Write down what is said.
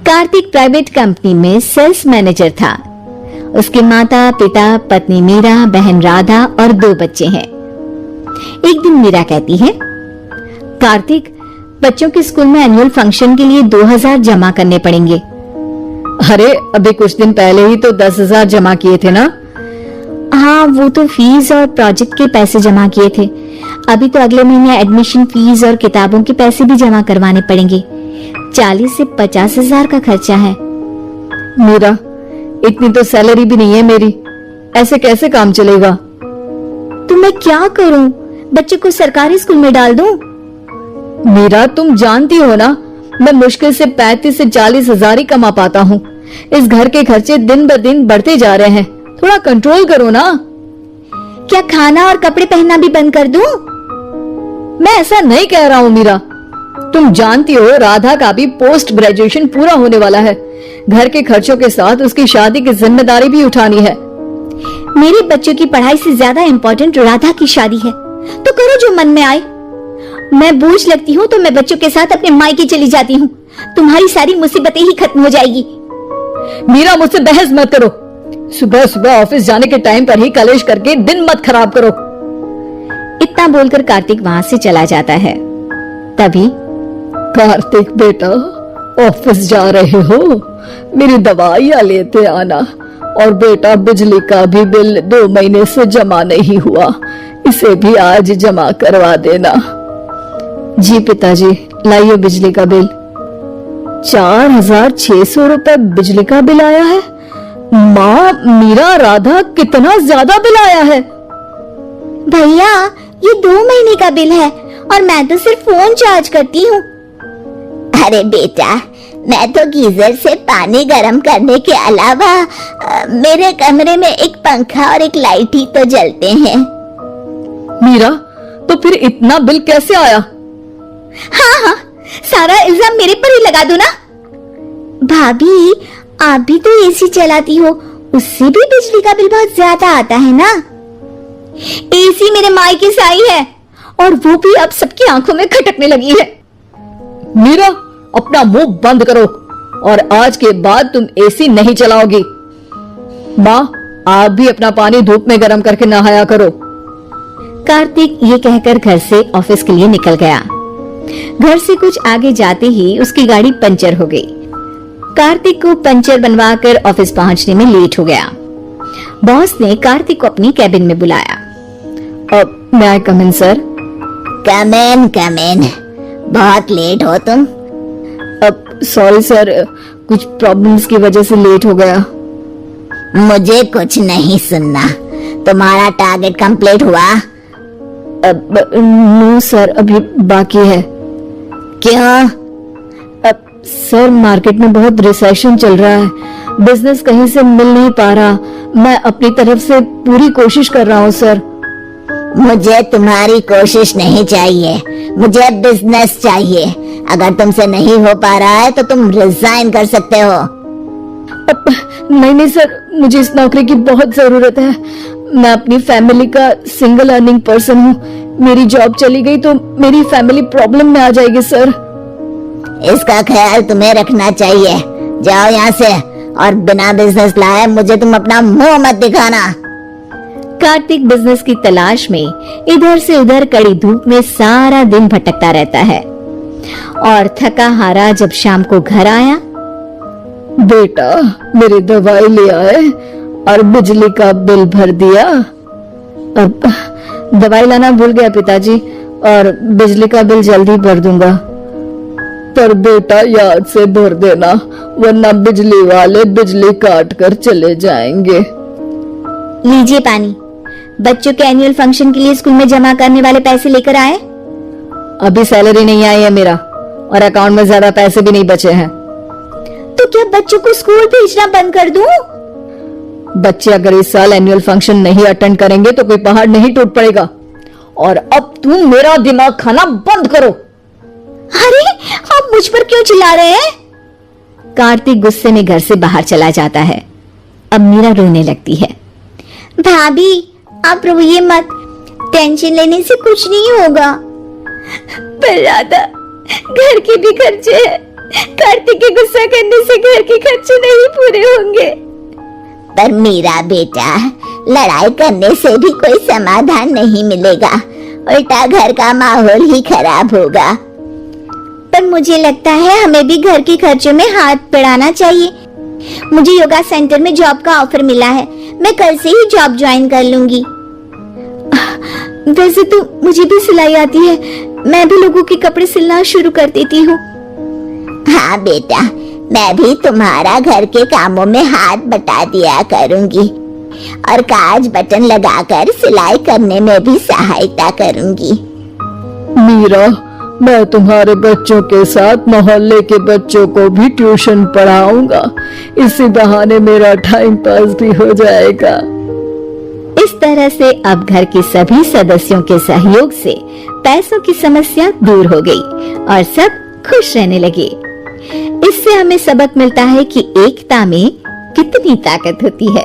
Kartik private company में sales manager था। उसके माता पिता, पत्नी मीरा, बहन राधा और 2 बच्चे हैं। एक दिन मीरा कहती है, कार्तिक, बच्चों के स्कूल में एनुअल फंक्शन के लिए 2000 जमा करने पड़ेंगे। अरे अभी कुछ दिन पहले ही तो 10,000 जमा किए थे ना। हाँ, वो तो फीस और प्रोजेक्ट के पैसे जमा किए थे। अभी तो अगले महीने एडमिशन फीस और किताबों के पैसे भी जमा करवाने पड़ेंगे। 40 से 50 हजार का खर्चा है। मीरा, इतनी तो सैलरी भी नहीं है मेरी, ऐसे कैसे काम चलेगा? तो मैं क्या करूं? बच्चे को सरकारी स्कूल में डाल दूं? मीरा, तुम जानती हो ना, मैं मुश्किल से 35 से 40 हजार ही कमा पाता हूँ। इस घर के खर्चे दिन ब दिन बढ़ते जा रहे हैं, थोड़ा कंट्रोल करो ना। क्या खाना और कपड़े पहनना भी बंद कर दूं? मैं ऐसा नहीं कह रहा हूँ मीरा। तुम जानती हो राधा का भी पोस्ट ग्रेजुएशन पूरा होने वाला है। घर के खर्चों के साथ उसकी शादी की जिम्मेदारी भी उठानी है। मेरे बच्चों की पढ़ाई से ज्यादा इम्पोर्टेंट राधा की शादी है, तो करो जो मन में आए। मैं बोझ लगती हूँ तो मैं बच्चों के साथ अपने मायके चली जाती हूँ। तुम्हारी सारी मुसीबतें ही खत्म हो जाएगी। मीरा, मुझसे बहस मत करो। सुबह सुबह ऑफिस जाने के टाइम पर ही कलेश करके दिन मत खराब करो। इतना बोलकर कार्तिक वहां से चला जाता है। तभी, कार्तिक बेटा, ऑफिस जा रहे हो? मेरी दवाइयां लेते आना। और बेटा, बिजली का भी बिल 2 महीने से जमा नहीं हुआ, इसे भी आज जमा करवा देना। जी पिताजी, लाइए बिजली का बिल। 4600 रुपए बिजली का बिल आया है। माँ, मीरा, राधा, कितना ज्यादा बिल आया है। भैया, ये 2 महीने का बिल है और मैं तो सिर्फ फोन चार्ज करती हूँ। अरे बेटा, मैं तो गीजर से पानी गर्म करने के अलावा मेरे कमरे में एक पंखा और एक लाइट ही तो जलते हैं। मीरा, तो फिर इतना बिल कैसे आया? हाँ, सारा इल्जाम मेरे पर ही लगा दो ना। भाभी, आप भी तो एसी चलाती हो, उससे भी बिजली का बिल बहुत ज्यादा आता है ना। एसी मेरे मायके से आई है और वो भी अब सबकी आंखों में खटकने लगी है। मीरा, अपना मुंह बंद करो और आज के बाद तुम एसी नहीं चलाओगी। माँ, आप भी अपना पानी धूप में गर्म करके नहाया करो। कार्तिक ये कहकर घर से ऑफिस के लिए निकल गया। घर से कुछ आगे जाते ही उसकी गाड़ी पंचर हो गई। कार्तिक को पंचर बनवाकर ऑफिस पहुंचने में लेट हो गया। बॉस ने कार्तिक को अपनी कैबिन में बुलाया। मैं आई कम इन सर? कम इन। बहुत लेट हो तुम। सॉरी सर, कुछ प्रॉब्लम्स की वजह से लेट हो गया। मुझे कुछ नहीं सुनना। तुम्हारा टारगेट कंप्लीट हुआ? नो सर, अभी बाकी है। क्यों? सर, मार्केट में बहुत रिसेशन चल रहा है, बिजनेस कहीं से मिल नहीं पा रहा। मैं अपनी तरफ से पूरी कोशिश कर रहा हूँ सर। मुझे तुम्हारी कोशिश नहीं चाहिए, मुझे बिजनेस चाहिए। अगर तुमसे नहीं हो पा रहा है तो तुम रिजाइन कर सकते हो। नहीं सर, मुझे इस नौकरी की बहुत जरूरत है। मैं अपनी फैमिली का सिंगल अर्निंग पर्सन हूँ। मेरी जॉब चली गई तो मेरी फैमिली प्रॉब्लम में आ जाएगी सर। इसका ख्याल तुम्हें रखना चाहिए। जाओ यहाँ से, और बिना बिजनेस लाए मुझे तुम अपना मुंह मत दिखाना। कार्तिक बिजनेस की तलाश में इधर से उधर कड़ी धूप में सारा दिन भटकता रहता है और थका हारा जब शाम को घर आया, बेटा, मेरी दवाई ले आए और बिजली का बिल भर दिया। अब दवाई लाना भूल गया पिताजी, और बिजली का बिल जल्दी भर दूंगा। पर बेटा, याद से भर देना, वरना बिजली वाले बिजली काट कर चले जाएंगे। लीजिए पानी। बच्चों के एनुअल फंक्शन के लिए स्कूल में जमा करने वाले पैसे लेकर आए? अभी सैलरी नहीं आई है मेरा, और अकाउंट में ज्यादा पैसे भी नहीं बचे हैं। तो क्या बच्चों को स्कूल भेजना बंद कर दूं? बच्चे अगर इस साल एनुअल फंक्शन नहीं अटेंड करेंगे तो कोई पहाड़ नहीं टूट पड़ेगा। और अब तुम मेरा दिमाग खाना बंद करो। अरे, आप मुझ पर क्यों चिल्ला रहे हैं? कार्तिक गुस्से में घर से बाहर चला जाता है। अब मीरा रोने लगती है। भाभी, आप रोइए मत, टेंशन लेने से कुछ नहीं होगा। पर राधा, घर के भी खर्चे हैं कार्तिक के गुस्सा करने से घर के खर्चे नहीं पूरे होंगे। पर मेरा बेटा, लड़ाई करने से भी कोई समाधान नहीं मिलेगा, उल्टा घर का माहौल ही खराब होगा। पर मुझे लगता है हमें भी घर के खर्चों में हाथ बढ़ाना चाहिए। मुझे योगा सेंटर में जॉब का ऑफर मिला है, मैं कल से ही जॉब ज्वाइन कर लूंगी। वैसे तो मुझे भी सिलाई आती है, मैं भी लोगों के कपड़े सिलना शुरू कर देती हूँ। हाँ बेटा, मैं भी तुम्हारा घर के कामों में हाथ बटा दिया करूंगी और काज बटन लगाकर सिलाई करने में भी सहायता करूंगी। मीरा, मैं तुम्हारे बच्चों के साथ मोहल्ले के बच्चों को भी ट्यूशन पढ़ाऊंगा। इसी बहाने मेरा टाइम पास भी हो जाएगा। इस तरह से अब घर के सभी सदस्यों के सहयोग से पैसों की समस्या दूर हो गई और सब खुश रहने लगे। इससे हमें सबक मिलता है कि एकता में कितनी ताकत होती है।